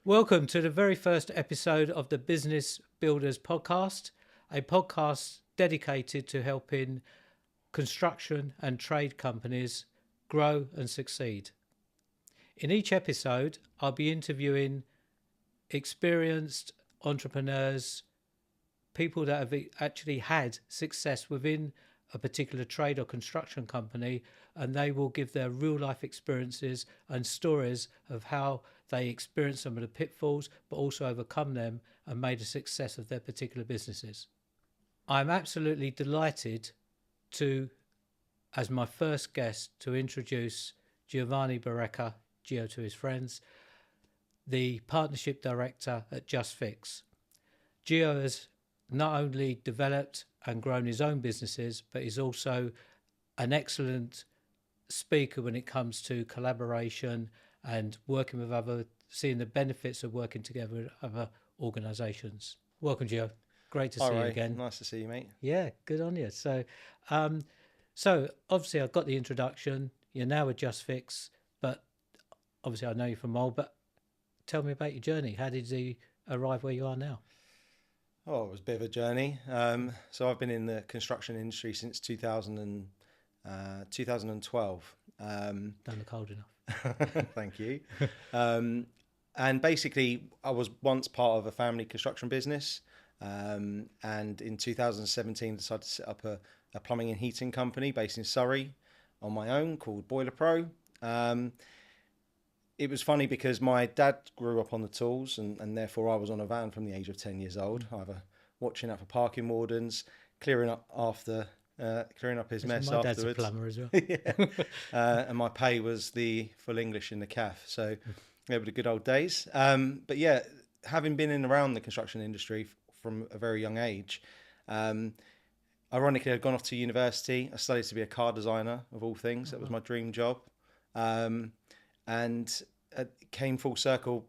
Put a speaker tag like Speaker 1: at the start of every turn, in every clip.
Speaker 1: Welcome to the very first episode of the Business Builders Podcast, a podcast dedicated to helping construction and trade companies grow and succeed. In each episode, I'll be interviewing experienced entrepreneurs, people that have actually had success within a particular trade or construction company, and they will give their real life experiences and stories of how they experienced some of the pitfalls but also overcome them and made a success of their particular businesses. I'm absolutely delighted to, as my first guest, to introduce Giovanni Barreca, Gio to his friends, the Partnership Director at JustFix. Gio has not only developed and grown his own businesses, but he's also an excellent speaker when it comes to collaboration and working with seeing the benefits of working together with other organisations. Welcome, Gio. Great to see you again.
Speaker 2: Nice to see you, mate.
Speaker 1: Yeah, good on you. So obviously I've got the introduction. You're now with JustFix, but obviously I know you from old. But tell me about your journey. How did you arrive where you are now?
Speaker 2: Oh, it was a bit of a journey. So I've been in the construction industry since 2012.
Speaker 1: Don't look old enough.
Speaker 2: Thank you. And basically, I was once part of a family construction business. And in 2017, decided to set up a plumbing and heating company based in Surrey on my own called Boiler Pro. It was funny because my dad grew up on the tools and therefore I was on a van from the age of 10 years old, either watching out for parking wardens, clearing up his mess
Speaker 1: my
Speaker 2: afterwards.
Speaker 1: dad's a plumber as well.
Speaker 2: Yeah. And my pay was the full English in the CAF. So they were the good old days. But yeah, having been in around the construction industry from a very young age, ironically, I'd gone off to university. I studied to be a car designer, of all things. That was my dream job. And came full circle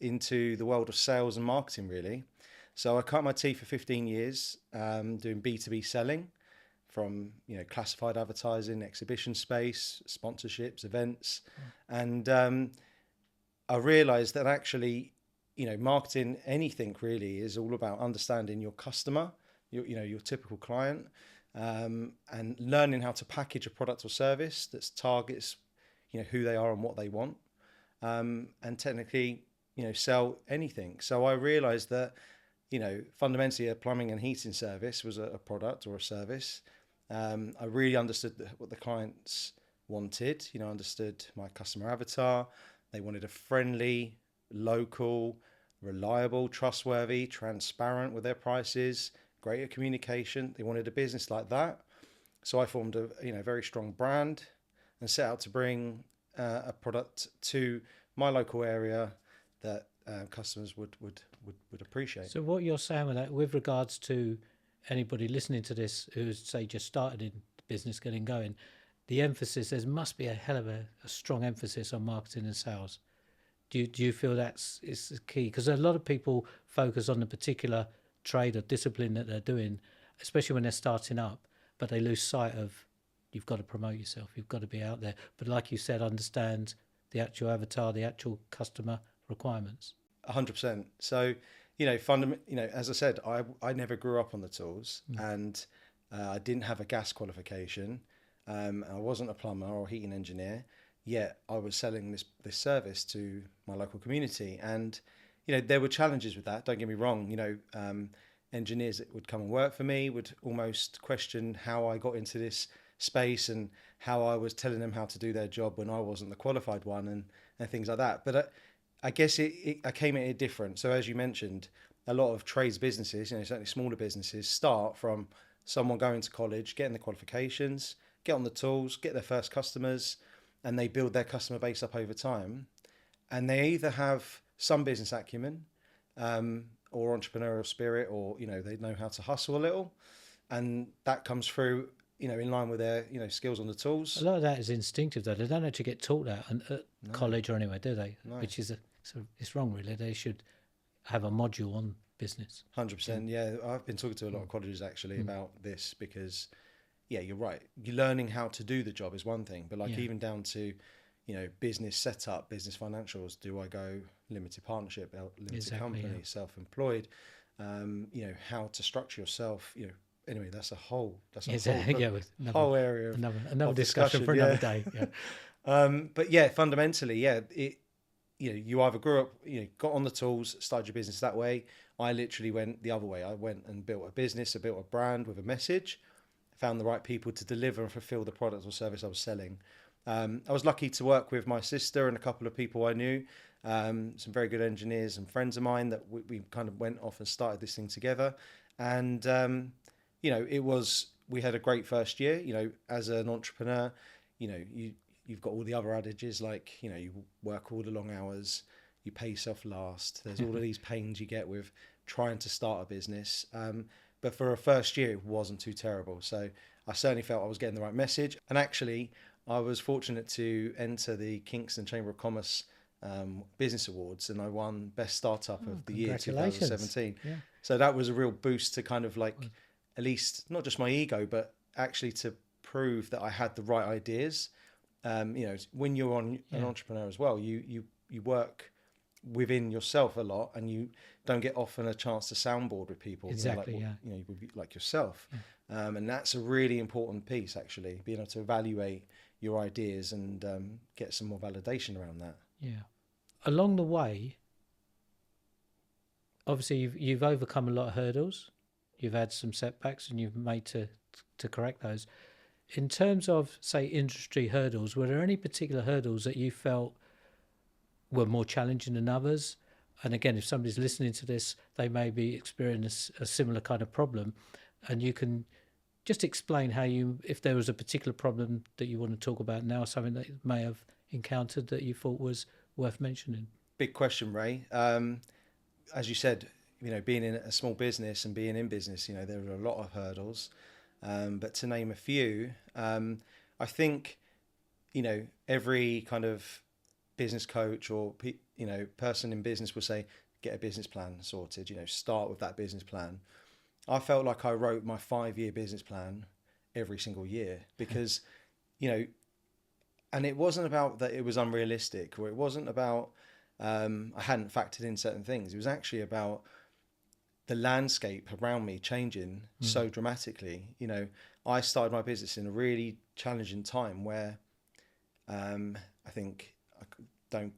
Speaker 2: into the world of sales and marketing, really. So I cut my teeth for 15 years doing B2B selling from classified advertising, exhibition space, sponsorships, events. And I realised that actually, marketing, anything really, is all about understanding your customer, your typical client, and learning how to package a product or service that targets who they are and what they want, and technically, sell anything. So I realized that, fundamentally a plumbing and heating service was a product or a service. I really understood what the clients wanted, understood my customer avatar. They wanted a friendly, local, reliable, trustworthy, transparent with their prices, greater communication. They wanted a business like that. So I formed a very strong brand and set out to bring a product to my local area that customers would appreciate.
Speaker 1: So what you're saying with that, with regards to anybody listening to this who's, say, just started in business, getting going, the emphasis, there must be a hell of a strong emphasis on marketing and sales. Do you feel is key? Because a lot of people focus on the particular trade or discipline that they're doing, especially when they're starting up, but they lose sight of you've got to promote yourself. You've got to be out there. But like you said, understand the actual avatar, the actual customer requirements.
Speaker 2: 100%. So, as I said, I never grew up on the tools, and I didn't have a gas qualification. I wasn't a plumber or heating engineer, yet I was selling this service to my local community. And, there were challenges with that. Don't get me wrong. Engineers that would come and work for me would almost question how I got into this space and how I was telling them how to do their job when I wasn't the qualified one and things like that. But I guess I came at it different. So as you mentioned, a lot of trades businesses, certainly smaller businesses, start from someone going to college, getting the qualifications, get on the tools, get their first customers, and they build their customer base up over time. And they either have some business acumen or entrepreneurial spirit, or, they know how to hustle a little. And that comes through in line with their, skills on the tools.
Speaker 1: A lot of that is instinctive, though. They don't actually get taught that at college or anywhere, do they? No. Which is it's wrong, really. They should have a module on business.
Speaker 2: 100%. Yeah, I've been talking to a lot of colleges actually about this because, yeah, you're right. You're learning how to do the job is one thing, but even down to, business setup, business financials. Do I go limited partnership, limited
Speaker 1: Exactly,
Speaker 2: company,
Speaker 1: yeah.
Speaker 2: self-employed, how to structure yourself, anyway, that's a whole
Speaker 1: Yeah, with
Speaker 2: whole area
Speaker 1: another
Speaker 2: of
Speaker 1: discussion for another day. Yeah.
Speaker 2: But yeah, fundamentally, you either grew up, got on the tools, started your business that way. I literally went the other way. I went and built a business, I built a brand with a message, found the right people to deliver and fulfill the product or service I was selling. I was lucky to work with my sister and a couple of people I knew, some very good engineers and friends of mine that we kind of went off and started this thing together. And, we had a great first year. As an entrepreneur, you've got all the other adages like, you work all the long hours, you pay yourself last. There's all of these pains you get with trying to start a business. But for a first year, it wasn't too terrible. So I certainly felt I was getting the right message. And actually, I was fortunate to enter the Kingston Chamber of Commerce Business Awards, and I won Best Startup of the year 2017.
Speaker 1: Yeah.
Speaker 2: So that was a real boost to kind of at least not just my ego, but actually to prove that I had the right ideas. When you're an entrepreneur as well, you work within yourself a lot, and you don't get often a chance to soundboard with people.
Speaker 1: Exactly.
Speaker 2: You would be like yourself, and that's a really important piece. Actually, being able to evaluate your ideas and get some more validation around that.
Speaker 1: Yeah. Along the way, obviously you've overcome a lot of hurdles. You've had some setbacks, and you've made to correct those. In terms of, say, industry hurdles, were there any particular hurdles that you felt were more challenging than others? And again, if somebody's listening to this, they may be experiencing a similar kind of problem, and you can just explain how if there was a particular problem that you want to talk about now, something that you may have encountered that you thought was worth mentioning.
Speaker 2: Big question, Ray. As you said, being in a small business and being in business, there are a lot of hurdles. But to name a few, I think, every kind of business coach or, person in business will say, get a business plan sorted, start with that business plan. I felt like I wrote my 5-year business plan every single year because, and it wasn't about that it was unrealistic, or it wasn't about I hadn't factored in certain things. It was actually about the landscape around me changing so dramatically. I started my business in a really challenging time where I think don't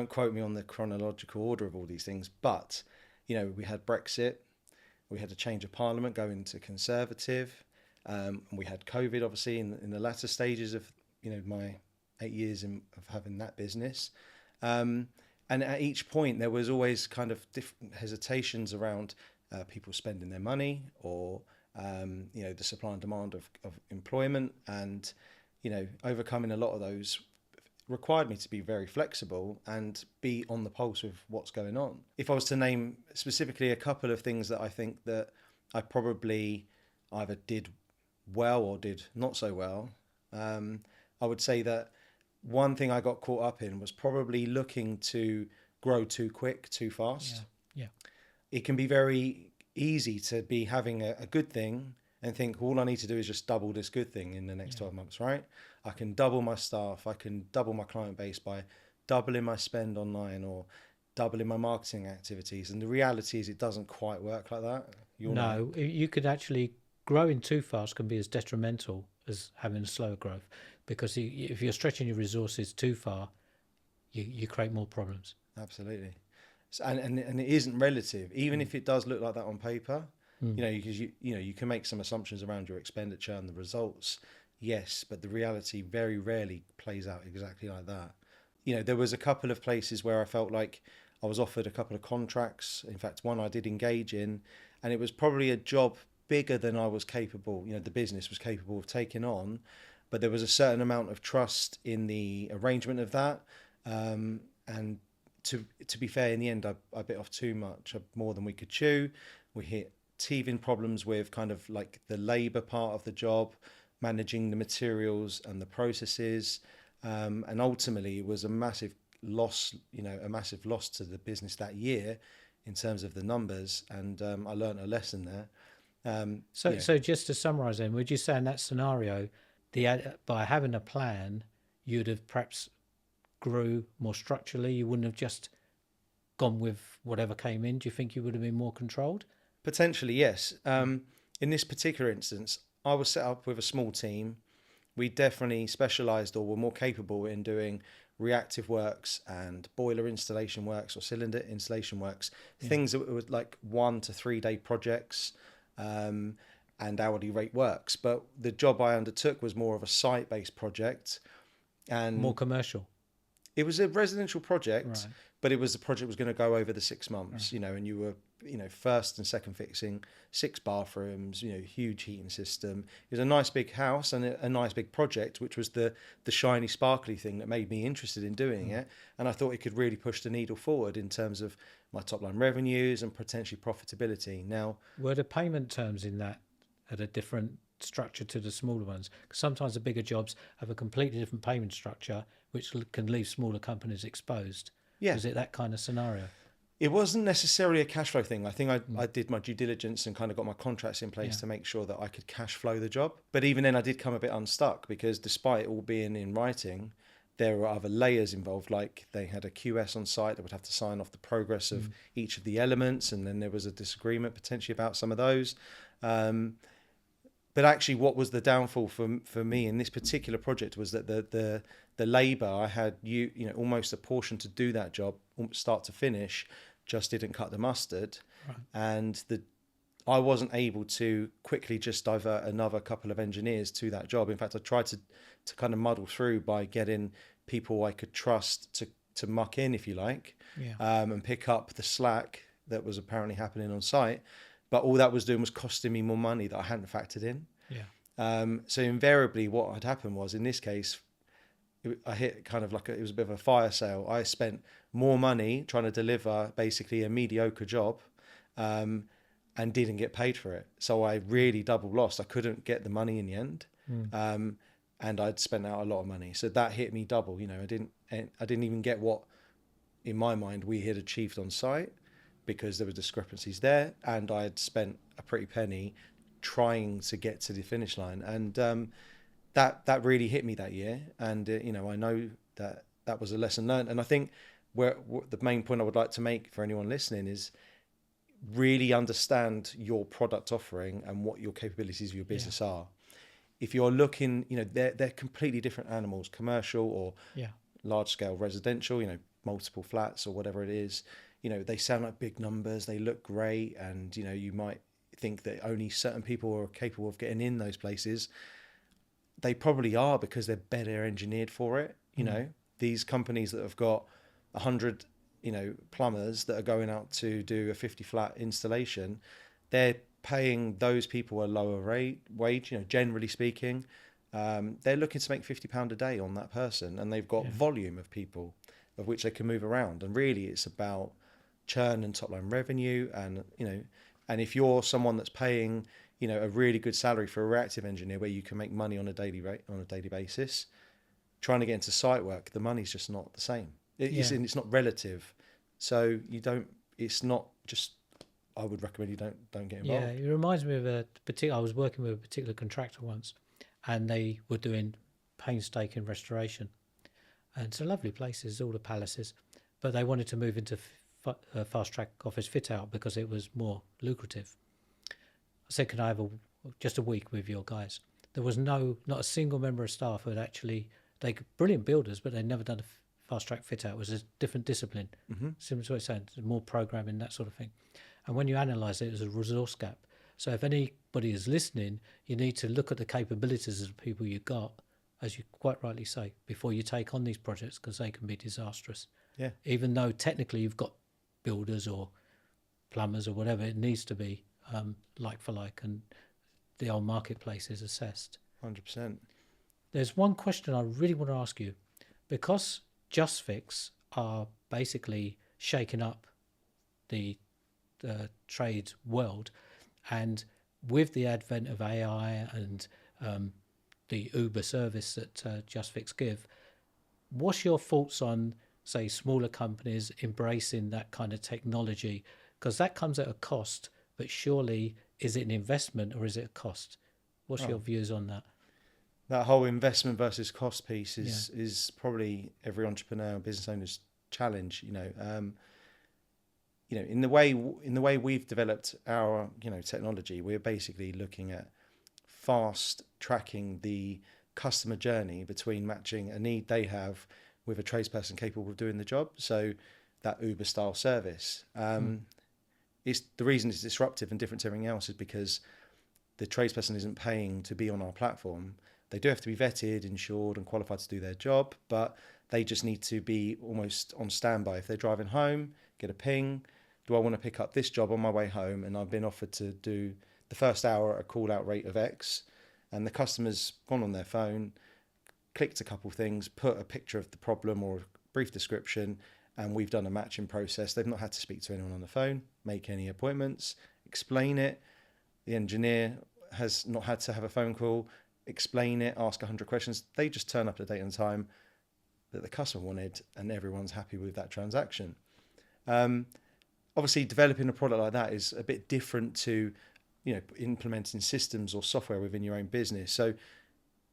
Speaker 2: quote me on the chronological order of all these things, but we had Brexit, we had a change of parliament going to Conservative, and we had COVID obviously in the latter stages of my 8 years of having that business. And at each point, there was always kind of different hesitations around people spending their money, or the supply and demand of employment, and overcoming a lot of those required me to be very flexible and be on the pulse of what's going on. If I was to name specifically a couple of things that I think that I probably either did well or did not so well, I would say that one thing I got caught up in was probably looking to grow too quick, too fast.
Speaker 1: Yeah.
Speaker 2: It can be very easy to be having a good thing and think, all I need to do is just double this good thing in the next 12 months, right? I can double my staff, I can double my client base by doubling my spend online or doubling my marketing activities. And the reality is it doesn't quite work like that.
Speaker 1: You could actually, growing too fast can be as detrimental as having a slower growth, because if you're stretching your resources too far, you create more problems.
Speaker 2: Absolutely. So, and it isn't relative, even if it does look like that on paper, because you can make some assumptions around your expenditure and the results. Yes, but the reality very rarely plays out exactly like that. There was a couple of places where I felt like I was offered a couple of contracts. In fact, one I did engage in, and it was probably a job bigger than I was capable, the business was capable of taking on, but there was a certain amount of trust in the arrangement of that. And to be fair, in the end, I bit off too much, more than we could chew. We hit teething problems with kind of like the labour part of the job, managing the materials and the processes. And ultimately it was a massive loss, a massive loss to the business that year in terms of the numbers. And I learned a lesson there.
Speaker 1: So just to summarise then, would you say in that scenario, by having a plan, you'd have perhaps grew more structurally, you wouldn't have just gone with whatever came in? Do you think you would have been more controlled?
Speaker 2: Potentially, yes. In this particular instance, I was set up with a small team. We definitely specialised or were more capable in doing reactive works and boiler installation works or cylinder installation works, things that were like 1 to 3 day projects, and hourly rate works. But the job I undertook was more of a site-based project, and
Speaker 1: More commercial.
Speaker 2: it was a residential project,
Speaker 1: Right.
Speaker 2: but it was the project was going to go over the 6 months, and you were, first and second fixing 6 bathrooms, huge heating system. It was a nice big house and a nice big project, which was the shiny, sparkly thing that made me interested in doing it. And I thought it could really push the needle forward in terms of my top line revenues and potentially profitability. Now,
Speaker 1: Were the payment terms in that at a different structure to the smaller ones? Because sometimes the bigger jobs have a completely different payment structure, which can leave smaller companies exposed.
Speaker 2: yeah,
Speaker 1: Was it that kind of scenario?
Speaker 2: it wasn't necessarily a cash flow thing. I think I did my due diligence and kind of got my contracts in place
Speaker 1: Yeah.
Speaker 2: to make sure that I could cash flow the job. But even then, I did come a bit unstuck because despite all being in writing, there were other layers involved. Like they had a QS on site that would have to sign off the progress of each of the elements, and then there was a disagreement potentially about some of those. But actually, what was the downfall for me in this particular project was that the labour I had, almost a portion to do that job, start to finish, just didn't cut the mustard, and I wasn't able to quickly just divert another couple of engineers to that job. In fact, I tried to kind of muddle through by getting people I could trust to muck in, if you like, and pick up the slack that was apparently happening on site. But all that was doing was costing me more money that I hadn't factored in. So invariably what had happened was, in this case, I hit kind of like it was a bit of a fire sale. I spent more money trying to deliver basically a mediocre job, and didn't get paid for it. So I really double lost. I couldn't get the money in the end, and I'd spent out a lot of money. So that hit me double. I didn't even get what, in my mind, we had achieved on site, because there were discrepancies there, and I had spent a pretty penny trying to get to the finish line, and that really hit me that year. And I know that was a lesson learned. And I think the main point I would like to make for anyone listening is really understand your product offering and what your capabilities of your business are. If you're looking, they're completely different animals, commercial or large scale residential, multiple flats or whatever it is. They sound like big numbers, they look great, and you might think that only certain people are capable of getting in those places. They probably are, because they're better engineered for it. These companies that have got 100 plumbers that are going out to do a 50 flat installation, they're paying those people a lower wage, generally speaking. They're looking to make £50 a day on that person, and they've got volume of people of which they can move around. And really it's about churn and top line revenue. And and if you're someone that's paying a really good salary for a reactive engineer, where you can make money on a daily basis, trying to get into site work, the money's just not the same. It's not relative. So it's not just, I would recommend you don't get involved.
Speaker 1: Yeah, it reminds me of I was working with a particular contractor once, and they were doing painstaking restoration. And it's a lovely places, all the palaces, but they wanted to move into fast track office fit out because it was more lucrative. I said, can I have just a week with your guys? There was not a single member of staff who had actually, brilliant builders, but they'd never done a fast track fit out. It was a different discipline. Similar to what you're saying, more programming, that sort of thing. And when you analyse it, there's a resource gap. So if anybody is listening, you need to look at the capabilities of the people you got, as you quite rightly say, before you take on these projects, because they can be disastrous.
Speaker 2: Yeah.
Speaker 1: Even though technically you've got builders or plumbers or whatever, it needs to be like for like, and the old marketplace is assessed.
Speaker 2: 100%.
Speaker 1: There's one question I really want to ask you, because JustFix are basically shaking up the trade world, and with the advent of AI and the Uber service that JustFix give, what's your thoughts on, say, smaller companies embracing that kind of technology? Because that comes at a cost, but surely is it an investment or is it a cost? What's your views on that?
Speaker 2: that whole investment versus cost piece is probably every entrepreneur and business owner's challenge. In the way we've developed our technology, we're basically looking at fast tracking the customer journey between matching a need they have with a tradesperson capable of doing the job. So that Uber style service. It's the reason it's disruptive and different to everything else is because the tradesperson isn't paying to be on our platform. They do have to be vetted, insured, and qualified to do their job, but they just need to be almost on standby. If they're driving home, get a ping. Do I want to pick up this job on my way home? And I've been offered to do the first hour at a call out rate of X. And the customer's gone on their phone, clicked a couple things, put a picture of the problem or a brief description, and we've done a matching process. They've not had to speak to anyone on the phone, make any appointments, explain it. The engineer has not had to have a phone call, explain it, ask 100 questions. They just turn up at the date and time that the customer wanted, and everyone's happy with that transaction. Obviously, developing a product like that is a bit different to, implementing systems or software within your own business. So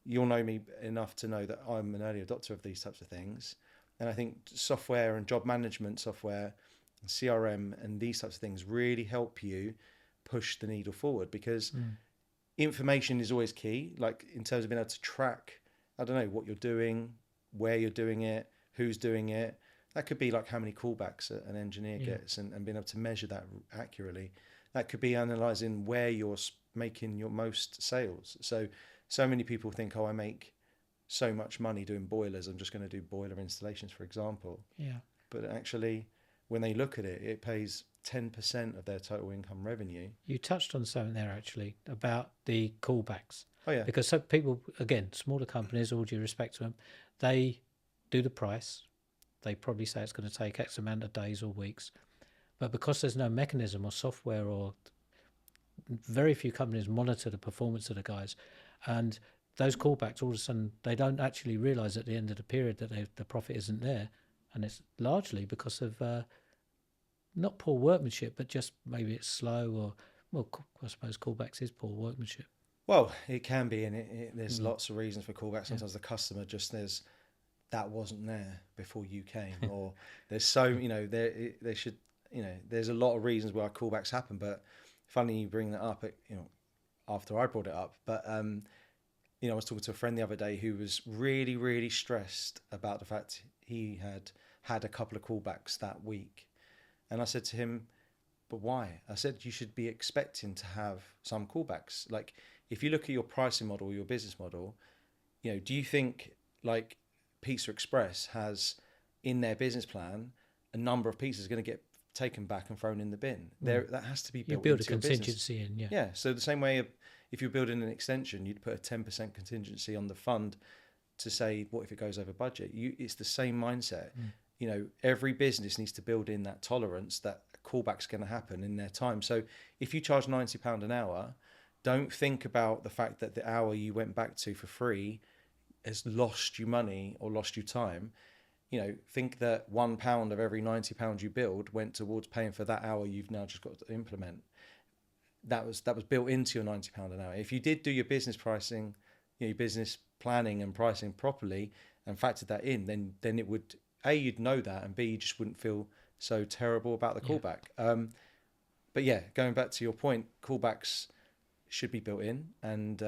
Speaker 2: you'll know me enough to know that I'm an early adopter of these types of things. And I think software and job management software, and CRM and these types of things really help you push the needle forward, because information is always key, like in terms of being able to track, what you're doing, where you're doing it, who's doing it. That could be like how many callbacks an engineer gets and being able to measure that accurately. That could be analysing where you're making your most sales. So many people think, I make so much money doing boilers, I'm just going to do boiler installations, for example.
Speaker 1: Yeah.
Speaker 2: But actually, when they look at it, it pays 10% of their total income revenue.
Speaker 1: You touched on something there actually about the callbacks.
Speaker 2: Oh yeah.
Speaker 1: Because some people, again, smaller companies, all due respect to them, they do the price. They probably say it's going to take X amount of days or weeks. But because there's no mechanism or software, or very few companies monitor the performance of the guys, and those callbacks, all of a sudden, they don't actually realise at the end of the period that the profit isn't there. And it's largely because of not poor workmanship, but just maybe it's slow, or, I suppose callbacks is poor workmanship.
Speaker 2: Well, it can be, and there's lots of reasons for callbacks. Sometimes the customer just that wasn't there before you came, or there's there should, there's a lot of reasons why callbacks happen. But funny you bring that up, after I brought it up. But I was talking to a friend the other day who was really, really stressed about the fact he had a couple of callbacks that week, and I said to him, "But why?" I said, "You should be expecting to have some callbacks. Like, if you look at your pricing model, your business model, do you think like Pizza Express has in their business plan a number of pizzas going to get taken back and thrown in the bin? That has to be built.
Speaker 1: You build
Speaker 2: into
Speaker 1: a contingency in, yeah.
Speaker 2: Yeah. So the same way, if you're building an extension, you'd put a 10% contingency on the fund to say, what if it goes over budget? It's the same mindset. Every business needs to build in that tolerance that a callback's going to happen in their time. So if you charge £90 an hour, don't think about the fact that the hour you went back to for free has lost you money or lost you time. Think that £1 of every £90 you build went towards paying for that hour you've now just got to implement. That was built into your £90 an hour. If you did do your business pricing, your business planning and pricing properly and factored that in, then it would, A, you'd know that, and B, you just wouldn't feel so terrible about the callback. But yeah, going back to your point, callbacks should be built in, and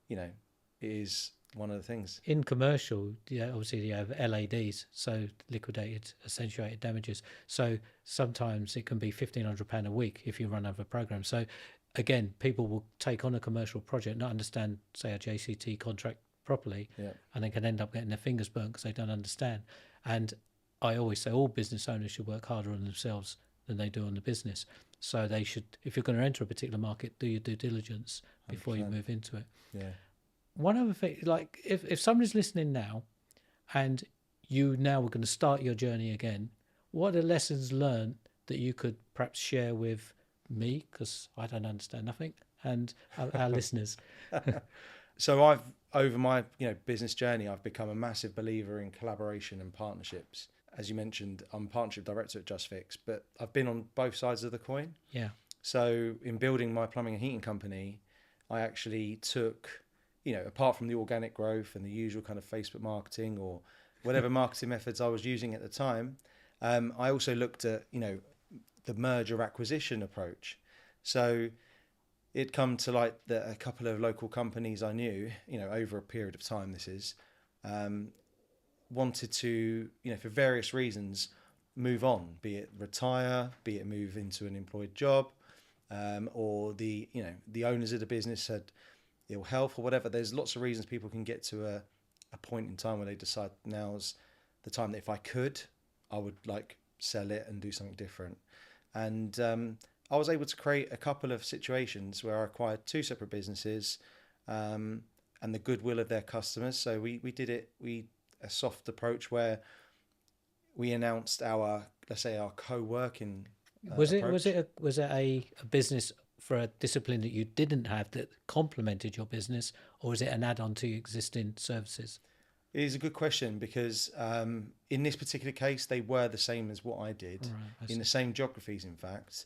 Speaker 2: it is one of the things.
Speaker 1: In commercial, obviously you have LADs, so liquidated accentuated damages. So sometimes it can be £1,500 a week if you run over a program. So again, people will take on a commercial project, not understand, say, a JCT contract properly, and they can end up getting their fingers burnt because they don't understand. And I always say all business owners should work harder on themselves than they do on the business. So they should, if you're going to enter a particular market, do your due diligence before 100%. You move into it.
Speaker 2: Yeah.
Speaker 1: One other thing, like if somebody's listening now and you now are going to start your journey again, what are the lessons learned that you could perhaps share with me, because I don't understand nothing, and our listeners?
Speaker 2: So over my business journey, I've become a massive believer in collaboration and partnerships. As you mentioned, I'm partnership director at JustFix, but I've been on both sides of the coin.
Speaker 1: Yeah.
Speaker 2: So in building my plumbing and heating company, I actually took apart from the organic growth and the usual kind of Facebook marketing or whatever marketing methods I was using at the time, I also looked at, the merger acquisition approach. So it'd come to light that a couple of local companies I knew, over a period of time, this is, wanted to, for various reasons, move on, be it retire, be it move into an employed job, or the owners of the business had ill health or whatever. There's lots of reasons people can get to a point in time where they decide now's the time that if I could, I would sell it and do something different. And I was able to create a couple of situations where I acquired two separate businesses, and the goodwill of their customers. So we did a soft approach where we announced our co-working approach.
Speaker 1: Was it a business for a discipline that you didn't have that complemented your business, or is it an add-on to your existing services?
Speaker 2: It is a good question because in this particular case, they were the same as what I did,
Speaker 1: Right,
Speaker 2: in the same geographies, in fact.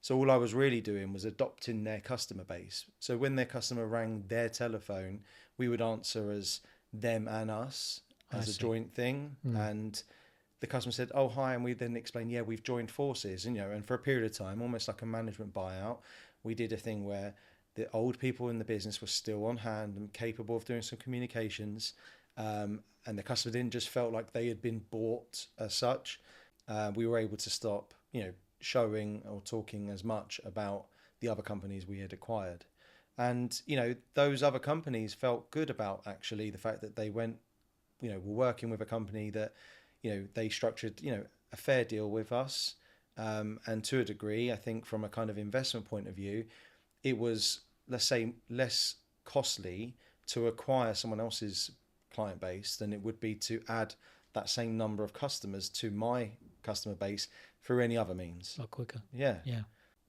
Speaker 2: So all I was really doing was adopting their customer base. So when their customer rang their telephone, we would answer as them and us as a joint thing. And the customer said, "Oh, hi," and we then explained, "Yeah, we've joined forces." And for a period of time, almost like a management buyout, we did a thing where the old people in the business were still on hand and capable of doing some communications. And the customer didn't just felt like they had been bought as such. We were able to stop, showing or talking as much about the other companies we had acquired. And, those other companies felt good about actually the fact that they went, were working with a company that, they structured, a fair deal with us. And to a degree, I think from a kind of investment point of view, it was, let's say, less costly to acquire someone else's client base than it would be to add that same number of customers to my customer base through any other means.
Speaker 1: A lot quicker.
Speaker 2: Yeah.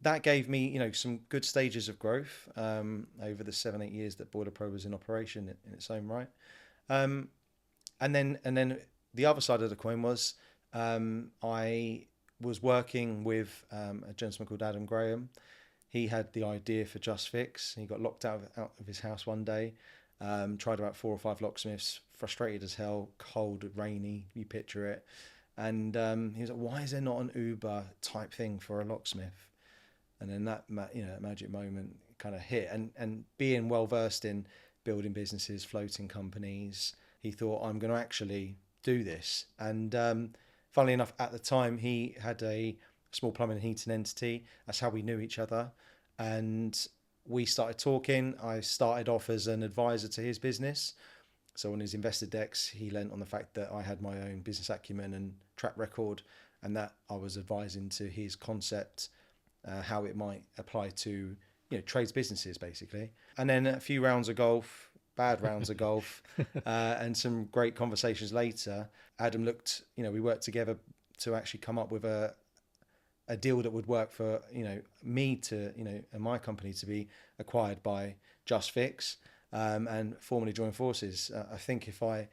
Speaker 2: That gave me, some good stages of growth over the 7-8 years that Boiler Pro was in operation in its own right. And then the other side of the coin was I was working with a gentleman called Adam Graham. He had the idea for JustFix. He got locked out of his house one day. Tried about 4 or 5 locksmiths, frustrated as hell, cold, rainy, you picture it. And he was like, "Why is there not an Uber type thing for a locksmith?" And then that magic moment kind of hit. And being well versed in building businesses, floating companies, he thought, "I'm going to actually do this." And funnily enough, at the time, he had a small plumbing and heating entity. That's how we knew each other. And we started talking. I started off as an advisor to his business. So on his investor decks, he lent on the fact that I had my own business acumen and track record, and that I was advising to his concept, how it might apply to trades businesses, basically. And then a few rounds of golf, bad rounds of golf, and some great conversations later, Adam looked, we worked together to actually come up with a deal that would work for me to and my company to be acquired by JustFix, and formally join forces. I think if I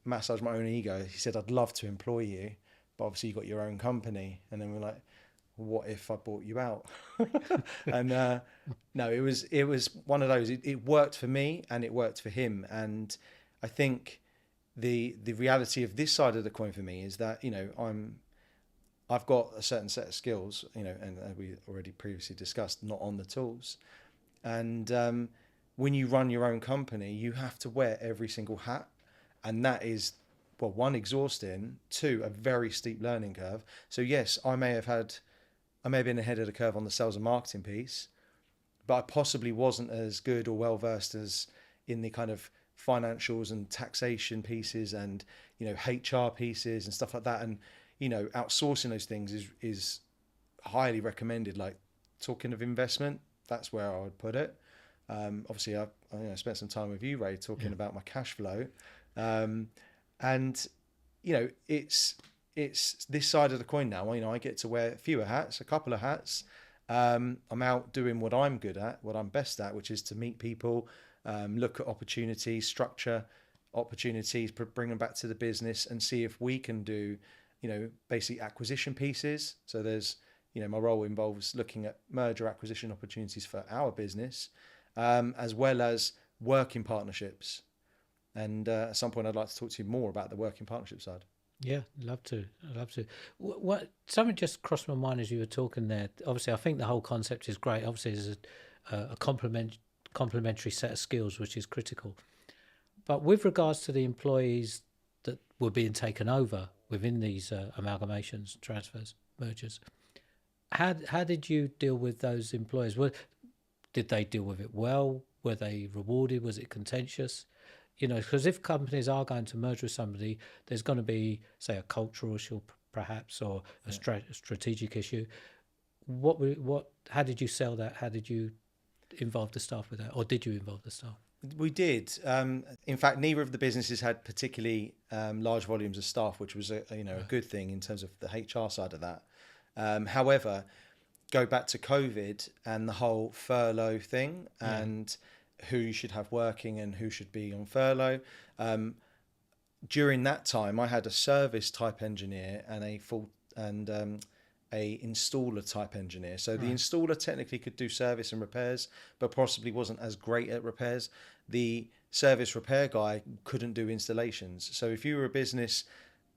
Speaker 2: massage my own ego, he said, "I'd love to employ you, but obviously you've got your own company." And then we're like, "What if I bought you out?" And no, it was one of those. It worked for me and it worked for him. And I think the reality of this side of the coin for me is that I've got a certain set of skills, and as we already previously discussed, not on the tools. And when you run your own company, you have to wear every single hat. And that is, well, one, exhausting, two, a very steep learning curve. So yes, I may have been ahead of the curve on the sales and marketing piece, but I possibly wasn't as good or well versed as in the kind of financials and taxation pieces and, HR pieces and stuff like that. And, outsourcing those things is highly recommended. Like, talking of investment, that's where I would put it. Obviously, I spent some time with you, Ray, talking about my cash flow, and it's this side of the coin now. I get to wear a couple of hats. I'm out doing what I'm good at, what I'm best at, which is to meet people, look at opportunities, structure opportunities, bring them back to the business, and see if we can do, basically acquisition pieces. So there's, my role involves looking at merger acquisition opportunities for our business. as well as working partnerships. And at some point, I'd like to talk to you more about the working partnership side.
Speaker 1: Yeah, love to. I'd love to. What something just crossed my mind as you were talking there. Obviously, I think the whole concept is great. Obviously, there's a complementary set of skills which is critical. But with regards to the employees that were being taken over within these amalgamations, transfers, mergers, how did you deal with those employees? Did they deal with it well? Were they rewarded? Was it contentious? Because if companies are going to merge with somebody, there's going to be, say, a cultural issue perhaps, or a strategic issue. How did you sell that? How did you involve the staff with that, or did you involve the staff?
Speaker 2: We did. In fact, neither of the businesses had particularly large volumes of staff, which was a good thing in terms of the HR side of that. However, go back to COVID and the whole furlough thing, and who should have working and who should be on furlough. During that time, I had a service type engineer and a installer type engineer. So the installer technically could do service and repairs, but possibly wasn't as great at repairs. The service repair guy couldn't do installations. So if you were a business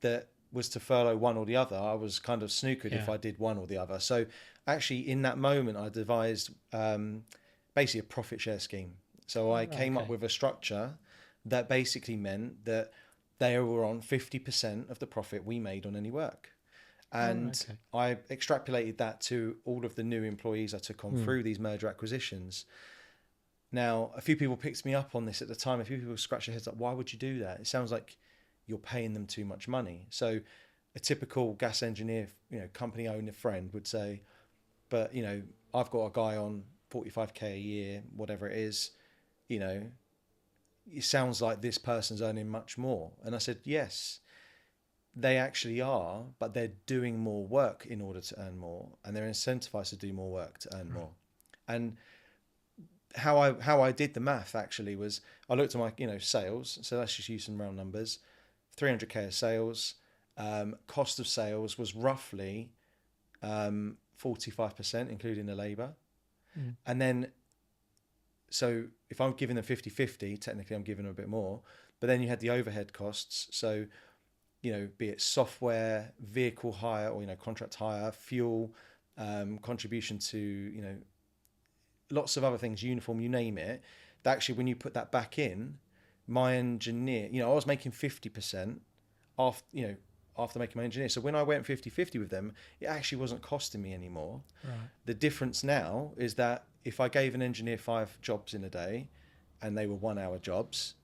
Speaker 2: that was to furlough one or the other, I was kind of snookered if I did one or the other. So actually in that moment, I devised basically a profit share scheme. So I came up with a structure that basically meant that they were on 50% of the profit we made on any work. And I extrapolated that to all of the new employees I took on through these merger acquisitions. Now, a few people picked me up on this at the time. A few people scratched their heads like, why would you do that? It sounds like you're paying them too much money. So a typical gas engineer, company owner friend would say, but, I've got a guy on 45k a year, whatever it is, it sounds like this person's earning much more. And I said, yes, they actually are, but they're doing more work in order to earn more, and they're incentivized to do more work to earn more. And how I did the math actually was I looked at my, sales. So let's just use some round numbers, 300k of sales. Cost of sales was roughly 45%, including the labor. And then, so if I'm giving them 50-50, technically I'm giving them a bit more, but then you had the overhead costs. So, be it software, vehicle hire, or, contract hire, fuel, contribution to, lots of other things, uniform, you name it. That actually, when you put that back in, my engineer, I was making 50% after making my engineer. So when I went 50-50 with them, it actually wasn't costing me anymore. Right. The difference now is that if I gave an engineer 5 jobs in a day and they were 1 hour jobs,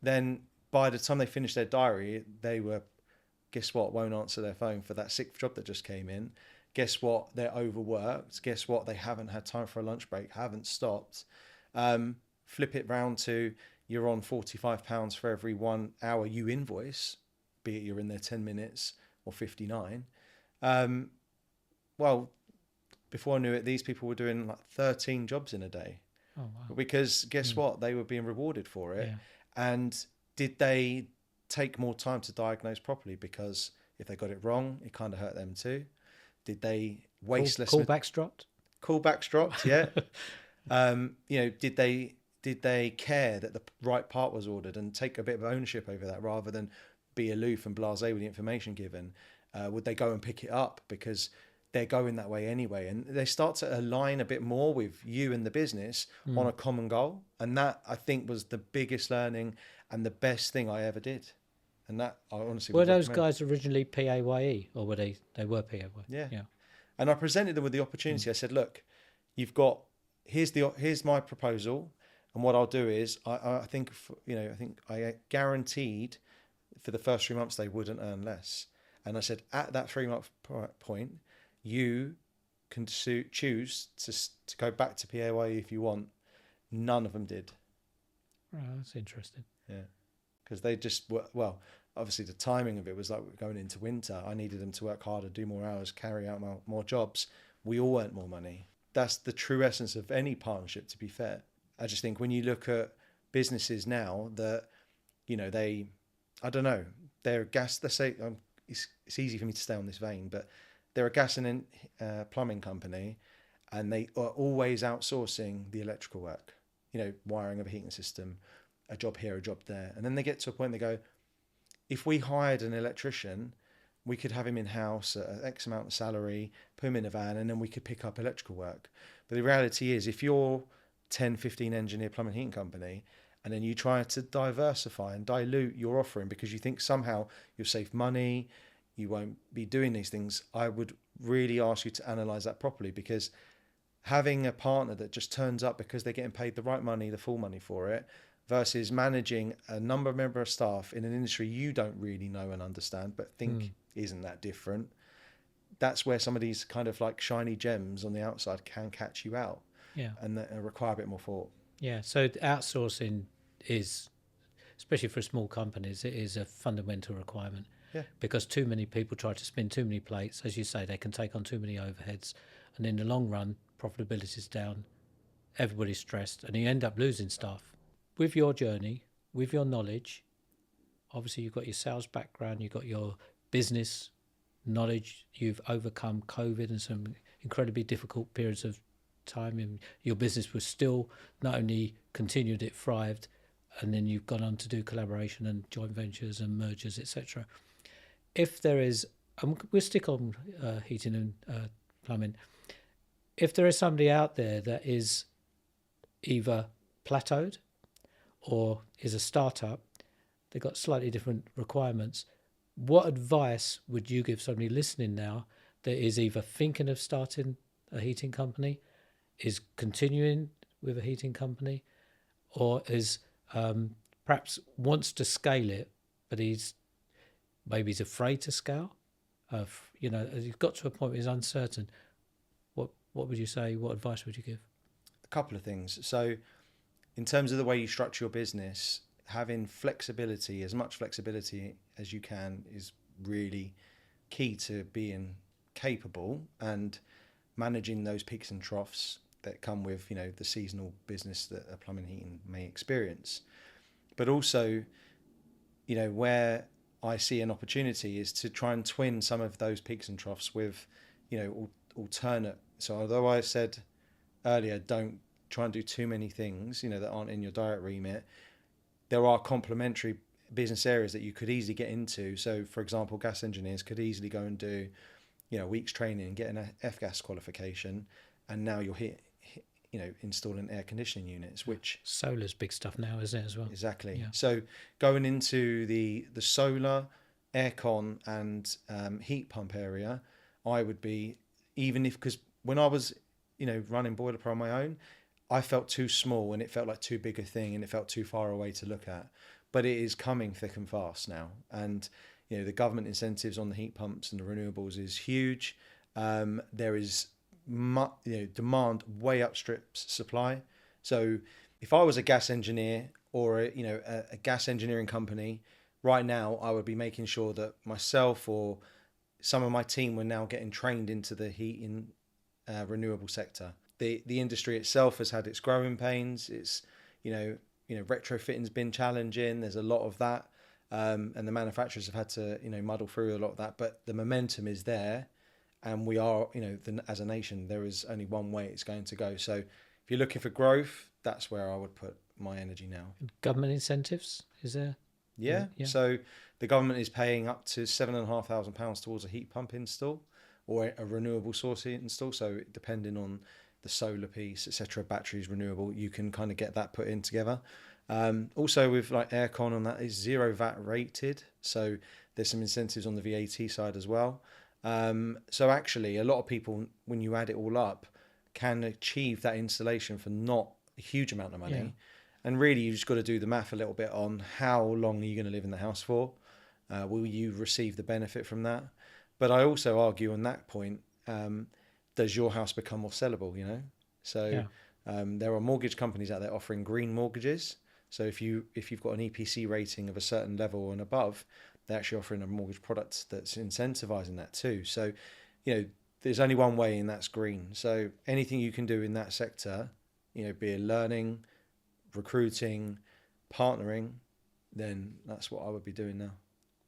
Speaker 2: then by the time they finished their diary, they were, guess what, won't answer their phone for that 6th job that just came in. Guess what, they're overworked. Guess what, they haven't had time for a lunch break, haven't stopped. Flip it round to you're on £45 for every 1 hour you invoice, be it you're in there 10 minutes or 59. Well, before I knew it, these people were doing like 13 jobs in a day. Oh, wow. Because guess what, they were being rewarded for it. Yeah. And did they take more time to diagnose properly? Because if they got it wrong, it kind of hurt them too. Did they waste less?
Speaker 1: Callbacks dropped?
Speaker 2: Callbacks dropped, yeah. Did they care that the right part was ordered and take a bit of ownership over that rather than be aloof and blasé with the information given? Would they go and pick it up because they're going that way anyway? And they start to align a bit more with you and the business on a common goal. And that, I think, was the biggest learning and the best thing I ever did. And that I honestly
Speaker 1: were those guys originally PAYE, or were they were PAYE?
Speaker 2: Yeah. And I presented them with the opportunity. I said, look, you've got here's my proposal, and what I'll do is I think I guaranteed for the first 3 months they wouldn't earn less. And I said, at that 3-month point, you can choose to go back to PAYE if you want. None of them did.
Speaker 1: Oh, that's interesting.
Speaker 2: Yeah. Because they just obviously the timing of it was like we're going into winter. I needed them to work harder, do more hours, carry out more jobs. We all earned more money. That's the true essence of any partnership, to be fair. I just think when you look at businesses now that, they're a gas, let's say, it's easy for me to stay on this vein, but they're a gas and plumbing company, and they are always outsourcing the electrical work. wiring of a heating system, a job here, a job there. And then they get to a point they go, if we hired an electrician, we could have him in-house at X amount of salary, put him in a van, and then we could pick up electrical work. But the reality is, if you're 10, 15 engineer plumbing heating company, and then you try to diversify and dilute your offering because you think somehow you'll save money, you won't be doing these things, I would really ask you to analyze that properly, because having a partner that just turns up because they're getting paid the right money, the full money for it, versus managing a member of staff in an industry you don't really know and understand, but think isn't that different. That's where some of these kind of like shiny gems on the outside can catch you out.
Speaker 1: Yeah.
Speaker 2: And that require a bit more thought.
Speaker 1: Yeah. So outsourcing is, especially for small companies, it is a fundamental requirement.
Speaker 2: Yeah.
Speaker 1: Because too many people try to spin too many plates. As you say, they can take on too many overheads. And in the long run, profitability is down. Everybody's stressed. And you end up losing staff. With your journey, with your knowledge, obviously you've got your sales background, you've got your business knowledge, you've overcome COVID and some incredibly difficult periods of time, and your business was still not only continued, it thrived, and then you've gone on to do collaboration and joint ventures and mergers, etc. If there is, we'll stick on heating and plumbing, if there is somebody out there that is either plateaued or is a startup, they've got slightly different requirements, what advice would you give somebody listening now that is either thinking of starting a heating company, is continuing with a heating company, or is perhaps wants to scale it, but he's afraid to scale? He's got to a point where he's uncertain. What would you say? What advice would you give?
Speaker 2: A couple of things. So in terms of the way you structure your business, having flexibility, as much flexibility as you can, is really key to being capable and managing those peaks and troughs that come with, the seasonal business that a plumbing heating may experience. But also, where I see an opportunity is to try and twin some of those peaks and troughs with, alternate. So although I said earlier, don't try and do too many things, that aren't in your direct remit, there are complementary business areas that you could easily get into. So for example, gas engineers could easily go and do, a week's training and get an F-gas qualification, and now you're here, installing air conditioning units, which
Speaker 1: solar's big stuff now, isn't it, as well?
Speaker 2: Exactly.
Speaker 1: Yeah.
Speaker 2: So going into the solar, aircon and heat pump area, I would be, because when I was, running Boiler Pro on my own, I felt too small and it felt like too big a thing and it felt too far away to look at. But it is coming thick and fast now. And, the government incentives on the heat pumps and the renewables is huge. There is, demand way outstrips supply. So if I was a gas engineer or, a gas engineering company, right now I would be making sure that myself or some of my team were now getting trained into the heating renewable sector. The industry itself has had its growing pains. It's, retrofitting's been challenging. There's a lot of that. And the manufacturers have had to, muddle through a lot of that, but the momentum is there. And we are, as a nation, there is only one way it's going to go. So if you're looking for growth, that's where I would put my energy now.
Speaker 1: Government incentives, is there?
Speaker 2: Yeah. So the government is paying up to £7,500 towards a heat pump install or a renewable source install. So depending on the solar piece, etc., batteries, renewable, you can kind of get that put in together. Also with like aircon on that is 0 VAT rated. So there's some incentives on the VAT side as well. So actually a lot of people, when you add it all up, can achieve that installation for not a huge amount of money. Yeah. And really you just got to do the math a little bit on how long are you going to live in the house for? Will you receive the benefit from that? But I also argue on that point, does your house become more sellable, So there are mortgage companies out there offering green mortgages. So if you've got an EPC rating of a certain level and above, they're actually offering a mortgage product that's incentivizing that too. So, there's only one way, and that's green. So anything you can do in that sector, be it learning, recruiting, partnering, then that's what I would be doing now.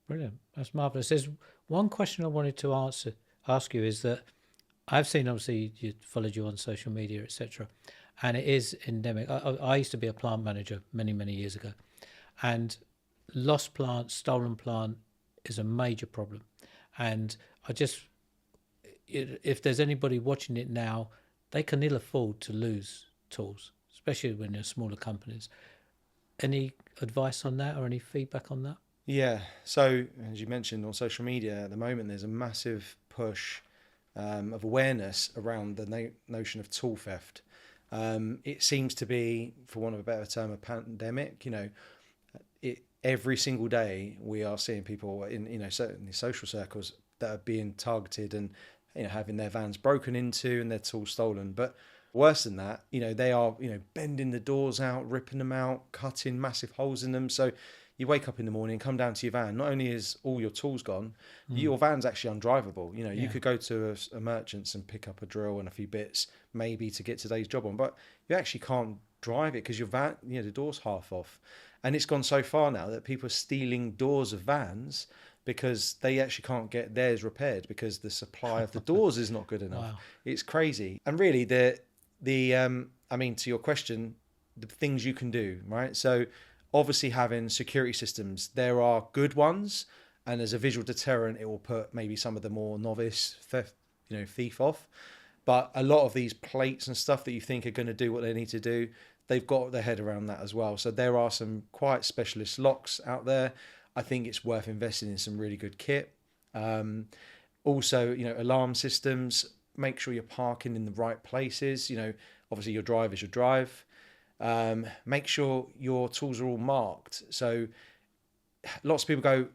Speaker 1: Brilliant. That's marvellous. There's one question I wanted to ask you is that I've seen, obviously, you followed you on social media, etc. and it is endemic. I used to be a plant manager many years ago, and lost plant, stolen plant is a major problem. And if there's anybody watching it now, they can ill afford to lose tools, especially when they're smaller companies. Any advice on that or any feedback on that?
Speaker 2: Yeah. So as you mentioned on social media at the moment, there's a massive push of awareness around the notion of tool theft. It seems to be, for want of a better term, a pandemic. Every single day we are seeing people in certainly social circles that are being targeted and having their vans broken into and their tools stolen. But worse than that, they are bending the doors out, ripping them out, cutting massive holes in them. So you wake up in the morning, come down to your van, not only is all your tools gone, your van's actually undrivable. You could go to a merchant's and pick up a drill and a few bits maybe to get today's job on, but you actually can't drive it because your van, the door's half off. And it's gone so far now that people are stealing doors of vans because they actually can't get theirs repaired because the supply of the doors is not good enough.
Speaker 1: Wow.
Speaker 2: It's crazy. And really, to your question, the things you can do, right? So obviously having security systems, there are good ones, and as a visual deterrent, it will put maybe some of the more novice thief off. But a lot of these plates and stuff that you think are going to do what they need to do, they've got their head around that as well. So there are some quite specialist locks out there. I think it's worth investing in some really good kit. Also, alarm systems, make sure you're parking in the right places. Obviously your drive is your drive. Make sure your tools are all marked. So lots of people go,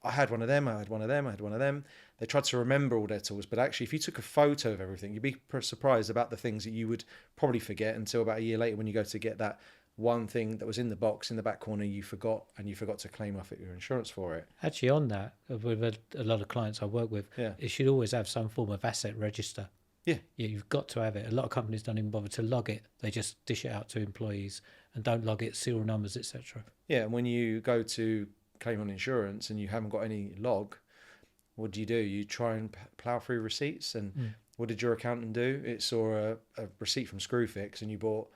Speaker 2: I had one of them, I had one of them, I had one of them. They tried to remember all their tools, but actually if you took a photo of everything, you'd be surprised about the things that you would probably forget until about a year later when you go to get that one thing that was in the box in the back corner you forgot, and you forgot to claim off your insurance for it.
Speaker 1: Actually, on that, with a lot of clients I work with, it should always have some form of asset register. Yeah, you've got to have it. A lot of companies don't even bother to log it. They just dish it out to employees and don't log it, serial numbers, etc. Yeah,
Speaker 2: and when you go to claim on insurance and you haven't got any log, what do? You try and plow through receipts. And what did your accountant do? It saw a receipt from Screwfix and you bought,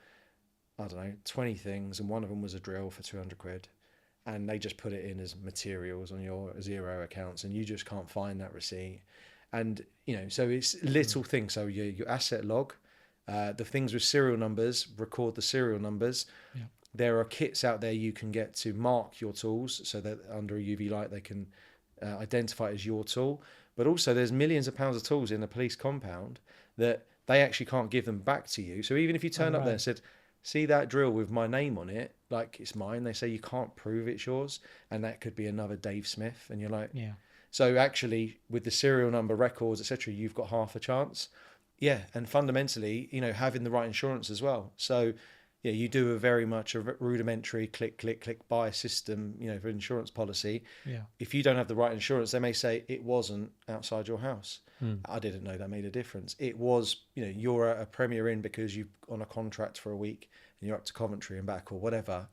Speaker 2: 20 things, and one of them was a drill for 200 quid. And they just put it in as materials on your Xero accounts, and you just can't find that receipt. And, so it's little things. So your asset log, the things with serial numbers, record the serial numbers. Yeah. There are kits out there you can get to mark your tools so that under a UV light they can identify it as your tool. But also there's millions of pounds of tools in a police compound that they actually can't give them back to you. So even if you turn up there and said, see that drill with my name on it, like it's mine, they say you can't prove it's yours. And that could be another Dave Smith. And you're like, yeah. So actually with the serial number records, etc., you've got half a chance. Yeah. And fundamentally, having the right insurance as well. So yeah, you do a very much a rudimentary click, buy system, for insurance policy. Yeah. If you don't have the right insurance, they may say it wasn't outside your house. I didn't know that made a difference. It was, you're a Premier Inn because you've on a contract for a week and you're up to Coventry and back or whatever.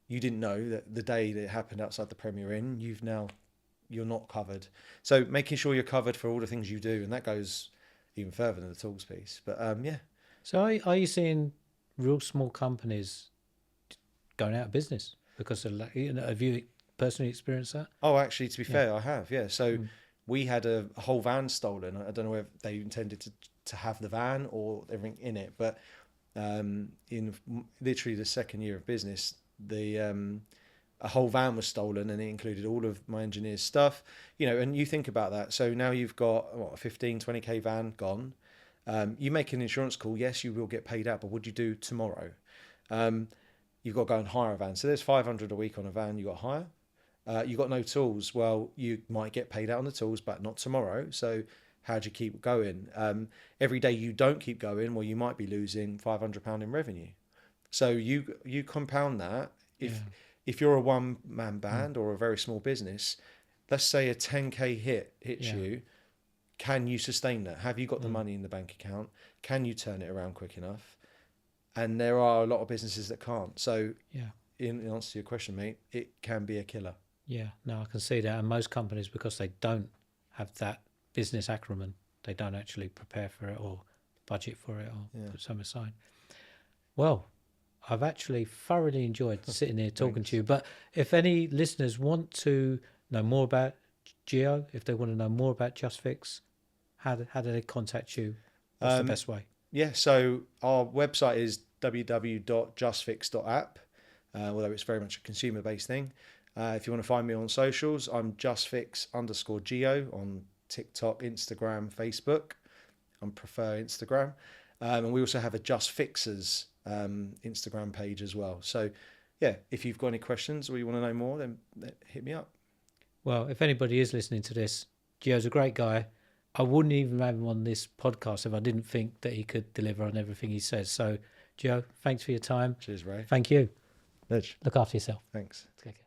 Speaker 2: You didn't know that the day that it happened outside the Premier Inn, you're not covered. So making sure you're covered for all the things you do, and that goes even further than the tools piece. But yeah.
Speaker 1: So are you seeing real small companies going out of business because of have you personally experienced that?
Speaker 2: Oh, actually, to be fair, I have. Yeah. So we had a whole van stolen. I don't know if they intended to have the van or everything in it, but in literally the second year of business, a whole van was stolen, and it included all of my engineer's stuff. And you think about that. So now you've got a 20k van gone. You make an insurance call, yes, you will get paid out, but what do you do tomorrow? You've got to go and hire a van. So there's 500 a week on a van you got to hire. You got no tools. Well, you might get paid out on the tools, but not tomorrow. So how do you keep going? Every day you don't keep going, well, you might be losing £500 in revenue. So you compound that. If you're a one-man band or a very small business, let's say a 10k hits you. Can you sustain that? Have you got the money in the bank account? Can you turn it around quick enough? And there are a lot of businesses that can't. So in answer to your question, mate, it can be a killer.
Speaker 1: Yeah, no, I can see that. And most companies, because they don't have that business acumen, they don't actually prepare for it or budget for it or put some aside. Well, I've actually thoroughly enjoyed sitting here talking to you. But if any listeners want to know more about Geo, if they want to know more about JustFix, how do they contact you? What's the best way?
Speaker 2: Yeah, so our website is www.justfix.app, although it's very much a consumer-based thing. If you want to find me on socials, I'm justfix_geo on TikTok, Instagram, Facebook. I prefer Instagram. And we also have a Just Fixers Instagram page as well. So, yeah, if you've got any questions or you want to know more, then hit me up.
Speaker 1: Well, if anybody is listening to this, Geo's a great guy. I wouldn't even have him on this podcast if I didn't think that he could deliver on everything he says. So, Geo, thanks for your time.
Speaker 2: Cheers, Ray.
Speaker 1: Thank you.
Speaker 2: Ledge.
Speaker 1: Look after yourself.
Speaker 2: Thanks.
Speaker 1: Take care.